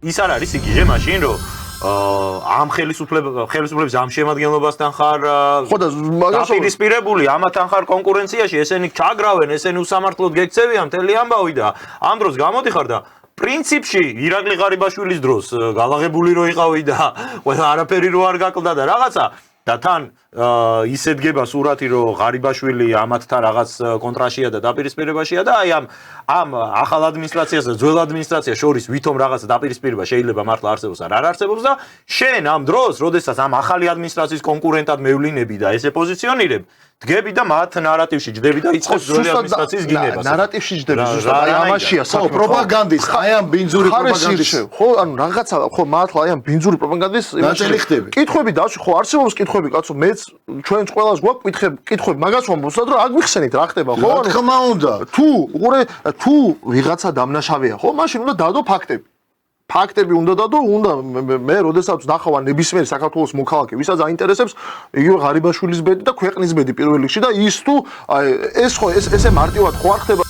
ის არ არის იგივე მაშინ რომ ამ ხელისუფლების ამ შემადგენლობასთან ხარ დაპირისპირებული, ამათთან ხარ კონკურენციაში, ესენი ჩაგრავენ, ესენი უსამართლოდ გექცევიან მთელი ამბავი და ამ დროს გამოდიხარ და პრინციპში ირაკლი ღარიბაშვილის დროს გალაღებული რო იყავი და ყველა არაფერი რო არ გაკლდა და რაღაცა და თან ისე დგება სურათი რომ ღარიბაშვილი ამათთან რაღაც კონტრაშია და დაპირისპირებაშია და აი ამ ახალ ადმინისტრაციასა და ძველ ადმინისტრაციას შორის ვითომ რაღაც დაპირისპირება შეიძლება მართლა არსებობს არ არსებობს და შენ ამ დროს, როდესაც ამ ახალი ადმინისტრაციის კონკურენტად მევლინები და ესე პოზიციონირებ, დგები და მათ ნარატივში ჯდები და იწყებს ძველი ადმინისტრაციის გინებას. ნარატივში ჯდები ზუსტად აი ამაშია საქმე. პროპაგანდის, აი ამ ბინძური პროპაგანდის. ხო, ანუ რაღაცა ხო მართლა აი ამ ბინძური პროპაგანდის ნაწილი ხდები. კითხვები და ხო არსებობს კითხვები, კაცო, მეც ჩვენც ყველას გვაქვს კითხვები, მაგას ვამბობ, რომ აგიხსენით რა ხდება, ხო? რა თქმა უნდა. თუ ვიღაცა დამნაშავეა, ხო, მაშინ უნდა დადო ფაქტები. ფაქტები უნდა დადო, უნდა მე როდესაც ნახავ ნებისმიერ საქართველოს მოქალაქე, ვისაც აინტერესებს იგივე ღარიბაშვილის ბედი და ქვეყნის ბედი პირველ რიგში და ის თუ ეს ხო ესე მარტივად ხო არ ხდება